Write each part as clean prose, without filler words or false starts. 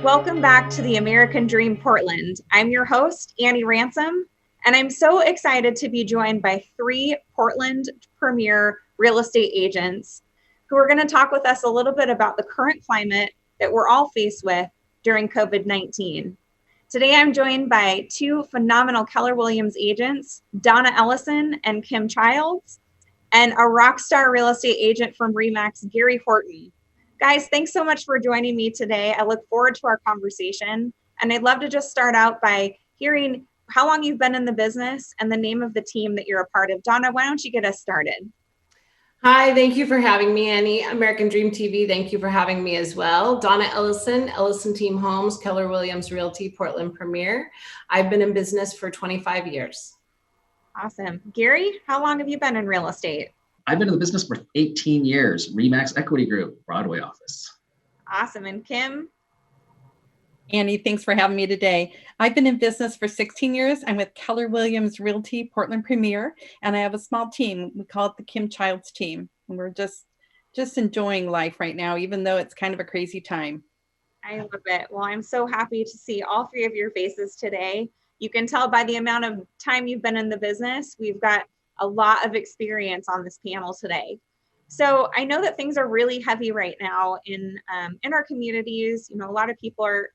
Welcome back to the American Dream Portland. I'm your host, Annie Ransom, and I'm so excited to be joined by three Portland premier real estate agents who are going to talk with us a little bit about the current climate that we're all faced with during COVID-19. Today, I'm joined by two phenomenal Keller Williams agents, Donna Ellison and Kim Childs, and a rock star real estate agent from RE/MAX, Gary Horton. Guys, thanks so much for joining me today. I look forward to our conversation. And I'd love to just start out by hearing how long you've been in the business and the name of the team that you're a part of. Donna, why don't you get us started? Hi, thank you for having me, Annie. American Dream TV, thank you for having me as well. Donna Ellison, Ellison Team Homes, Keller Williams Realty, Portland Premier. I've been in business for 25 years. Awesome. Gary, how long have you been in real estate? I've been in the business for 18 years, RE/MAX Equity Group, Broadway office. Awesome. And Kim? Annie, thanks for having me today. I've been in business for 16 years. I'm with Keller Williams Realty, Portland Premier, and I have a small team. We call it the Kim Childs team. And we're just enjoying life right now, even though it's kind of a crazy time. I love it. Well, I'm so happy to see all three of your faces today. You can tell by the amount of time you've been in the business, we've got a lot of experience on this panel today. So I know that things are really heavy right now in our communities. You know, a lot of people are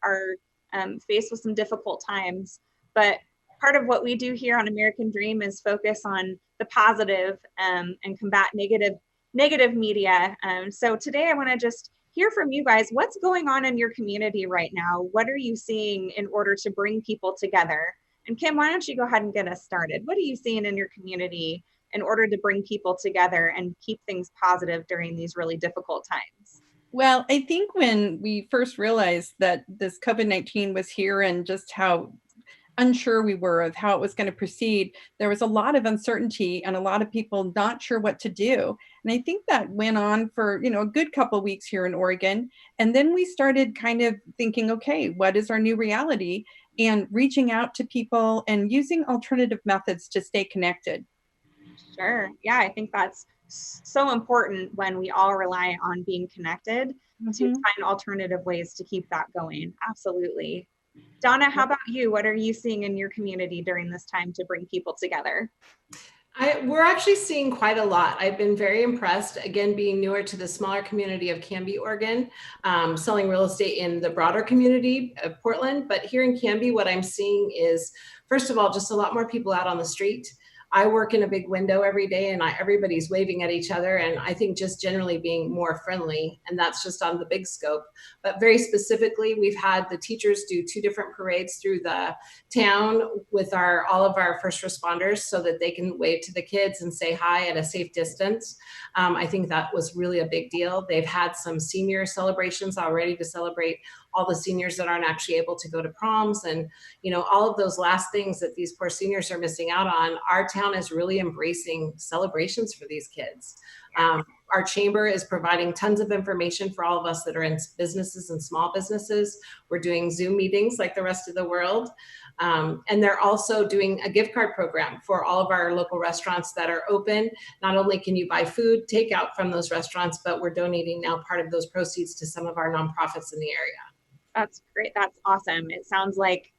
faced with some difficult times, but part of what we do here on American Dream is focus on the positive and combat negative media. So today I want to just hear from you guys. What's going on in your community right now? What are you seeing in order to bring people together? And Kim, why don't you go ahead and get us started? What are you seeing in your community in order to bring people together and keep things positive during these really difficult times? Well, I think when we first realized that this COVID-19 was here and just how unsure we were of how it was going to proceed, there was a lot of uncertainty and a lot of people not sure what to do. And I think that went on for, a good couple of weeks here in Oregon. And then we started kind of thinking, okay, what is our new reality? And reaching out to people and using alternative methods to stay connected. Sure. Yeah, I think that's so important when we all rely on being connected to find alternative ways to keep that going. Absolutely. Donna, how about you? What are you seeing in your community during this time to bring people together? We're actually seeing quite a lot. I've been very impressed, again, being newer to the smaller community of Canby, Oregon, selling real estate in the broader community of Portland. But here in Canby, what I'm seeing is, first of all, just a lot more people out on the street. I work in a big window every day and everybody's waving at each other. And I think just generally being more friendly, and that's just on the big scope. But very specifically, we've had the teachers do 2 different parades through the town with all of our first responders so that they can wave to the kids and say hi at a safe distance. I think that was really a big deal. They've had some senior celebrations already to celebrate all the seniors that aren't actually able to go to proms and, all of those last things that these poor seniors are missing out on. Our town is really embracing celebrations for these kids. Our chamber is providing tons of information for all of us that are in businesses and small businesses. We're doing Zoom meetings like the rest of the world. And they're also doing a gift card program for all of our local restaurants that are open. Not only can you buy food, takeout from those restaurants, but we're donating now part of those proceeds to some of our nonprofits in the area. That's great. That's awesome. It sounds like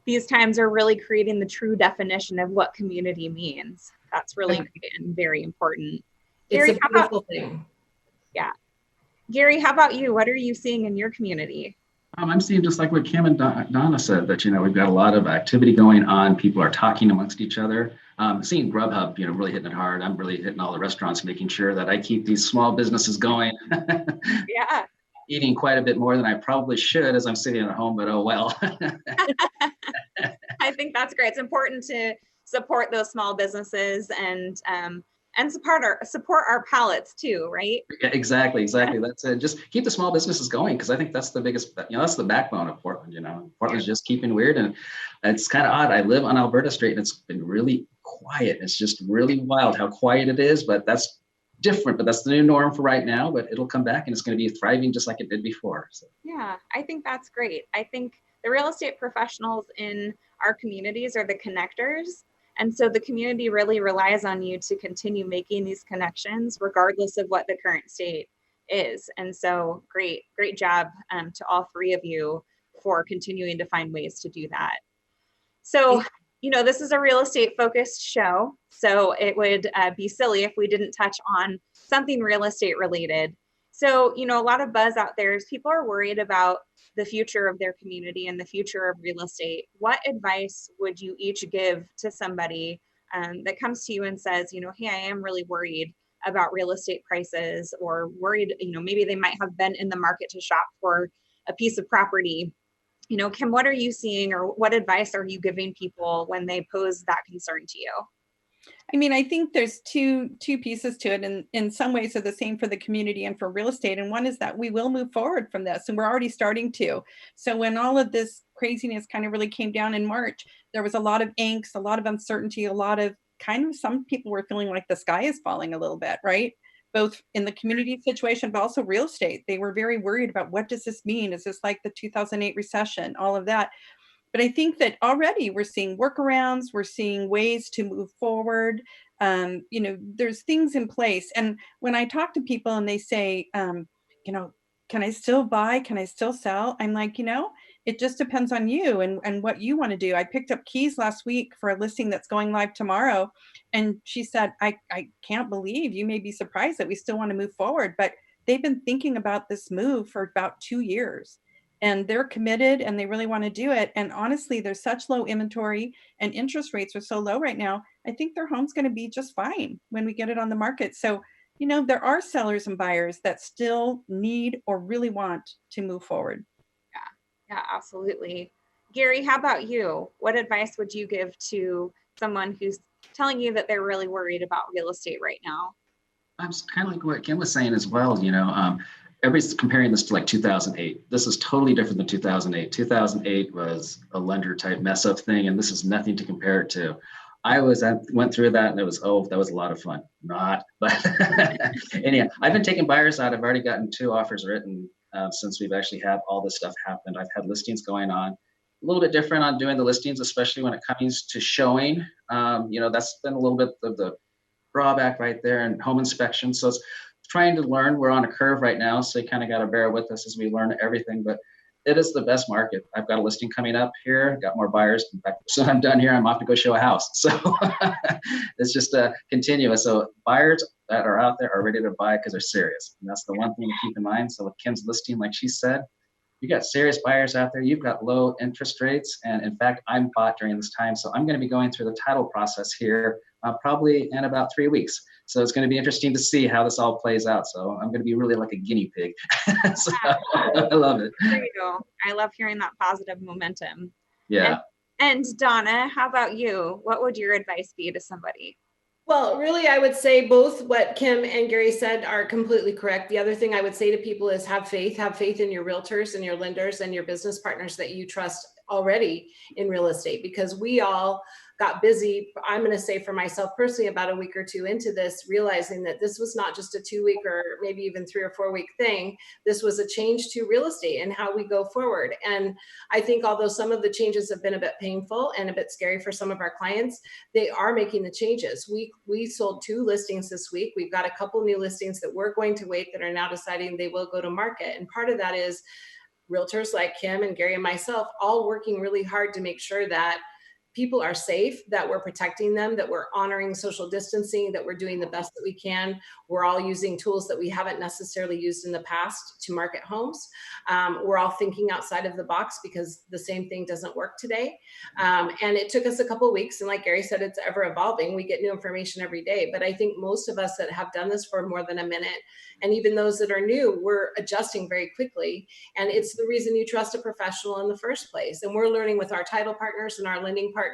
these times are really creating the true definition of what community means. That's really great and very important. Gary, it's a beautiful thing. Yeah. Gary, how about you? What are you seeing in your community? I'm seeing just like what Kim and Donna said, that, we've got a lot of activity going on. People are talking amongst each other. Seeing Grubhub, really hitting it hard. I'm really hitting all the restaurants, making sure that I keep these small businesses going. Yeah. Eating quite a bit more than I probably should as I'm sitting at home, but oh well. I think that's great. It's important to support those small businesses and support our palates too, right? Yeah, exactly. That's it. Just keep the small businesses going, because I think that's the biggest, that's the backbone of Portland. Portland's just keeping weird, and it's kind of odd. I live on Alberta Street, and it's been really quiet. It's just really wild how quiet it is, but that's different. But that's the new norm for right now. But it'll come back, and it's going to be thriving just like it did before. So. Yeah, I think that's great. I think the real estate professionals in our communities are the connectors. And so the community really relies on you to continue making these connections, regardless of what the current state is. And so great job to all three of you for continuing to find ways to do that. So, this is a real estate focused show. So it would be silly if we didn't touch on something real estate related. So, a lot of buzz out there is people are worried about the future of their community and the future of real estate. What advice would you each give to somebody that comes to you and says, hey, I am really worried about real estate prices, or worried, maybe they might have been in the market to shop for a piece of property. Kim, what are you seeing, or what advice are you giving people when they pose that concern to you? I mean, I think there's two pieces to it, and in some ways are the same for the community and for real estate. And one is that we will move forward from this, and we're already starting to. So when all of this craziness kind of really came down in March, there was a lot of angst, a lot of uncertainty, a lot of some people were feeling like the sky is falling a little bit, right? Both in the community situation, but also real estate. They were very worried about, what does this mean? Is this like the 2008 recession? All of that. But I think that already we're seeing workarounds, we're seeing ways to move forward. There's things in place. And when I talk to people and they say, can I still buy? Can I still sell? I'm like, it just depends on you and what you want to do. I picked up keys last week for a listing that's going live tomorrow. And she said, I can't believe, you may be surprised that we still want to move forward, but they've been thinking about this move for about 2 years. And they're committed and they really want to do it. And honestly, there's such low inventory and interest rates are so low right now. I think their home's going to be just fine when we get it on the market. So, there are sellers and buyers that still need or really want to move forward. Yeah, absolutely. Gary, how about you? What advice would you give to someone who's telling you that they're really worried about real estate right now? I'm kind of like what Kim was saying as well. Everybody's comparing this to like 2008. This is totally different than 2008. 2008 was a lender type mess up thing, and this is nothing to compare it to. I went through that, and that was a lot of fun. Not, but anyhow, I've been taking buyers out. I've already gotten 2 offers written since we've actually had all this stuff happened. I've had listings going on. A little bit different on doing the listings, especially when it comes to showing. That's been a little bit of the drawback right there, and home inspection. So it's trying to learn. We're on a curve right now, so you kind of got to bear with us as we learn everything. But it is the best market. I've got a listing coming up here, got more buyers. In fact, so I'm done here, I'm off to go show a house. So it's just continuous. So buyers that are out there are ready to buy because they're serious. And that's the one thing to keep in mind. So with Kim's listing, like she said, you got serious buyers out there. You've got low interest rates. And in fact, I'm bought during this time. So I'm going to be going through the title process here probably in about 3 weeks. So it's going to be interesting to see how this all plays out. So I'm going to be really like a guinea pig. So I love it. There you go. I love hearing that positive momentum. Yeah. And Donna, how about you? What would your advice be to somebody? Well, really, I would say both what Kim and Gary said are completely correct. The other thing I would say to people is have faith in your realtors and your lenders and your business partners that you trust already in real estate, because we all got busy. I'm going to say for myself personally, about a week or 2 into this, realizing that this was not just a 2-week or maybe even 3 or 4 week thing. This was a change to real estate and how we go forward. And I think although some of the changes have been a bit painful and a bit scary for some of our clients, they are making the changes. We sold 2 listings this week. We've got a couple new listings that we're going to wait that are now deciding they will go to market. And part of that is realtors like Kim and Gary and myself all working really hard to make sure that people are safe, that we're protecting them, that we're honoring social distancing, that we're doing the best that we can. We're all using tools that we haven't necessarily used in the past to market homes. We're all thinking outside of the box because the same thing doesn't work today. And it took us a couple of weeks. And like Gary said, it's ever evolving. We get new information every day. But I think most of us that have done this for more than a minute, and even those that are new, we're adjusting very quickly. And it's the reason you trust a professional in the first place. And we're learning with our title partners and our lending partners.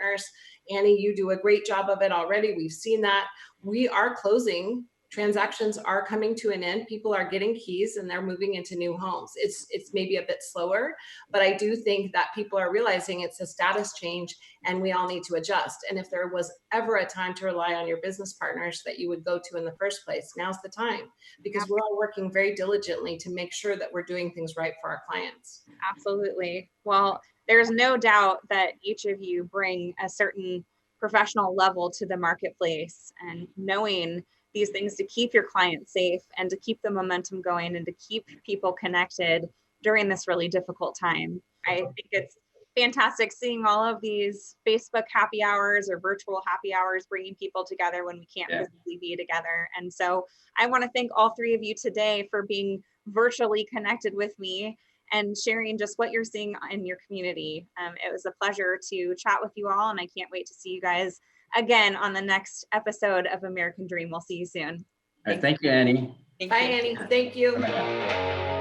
Annie, you do a great job of it already. We've seen that. We are closing. Transactions are coming to an end. People are getting keys and they're moving into new homes. It's maybe a bit slower, but I do think that people are realizing it's a status change and we all need to adjust. And if there was ever a time to rely on your business partners that you would go to in the first place, now's the time, because we're all working very diligently to make sure that we're doing things right for our clients. Absolutely. Well, there's no doubt that each of you bring a certain professional level to the marketplace, and knowing these things to keep your clients safe and to keep the momentum going and to keep people connected during this really difficult time. I think it's fantastic seeing all of these Facebook happy hours or virtual happy hours bringing people together when we can't physically be together. And so I want to thank all three of you today for being virtually connected with me and sharing just what you're seeing in your community. It was a pleasure to chat with you all, and I can't wait to see you guys again on the next episode of American Dream. We'll see you soon. All right, thank you, Annie. Bye, Annie. Thank you. Bye-bye.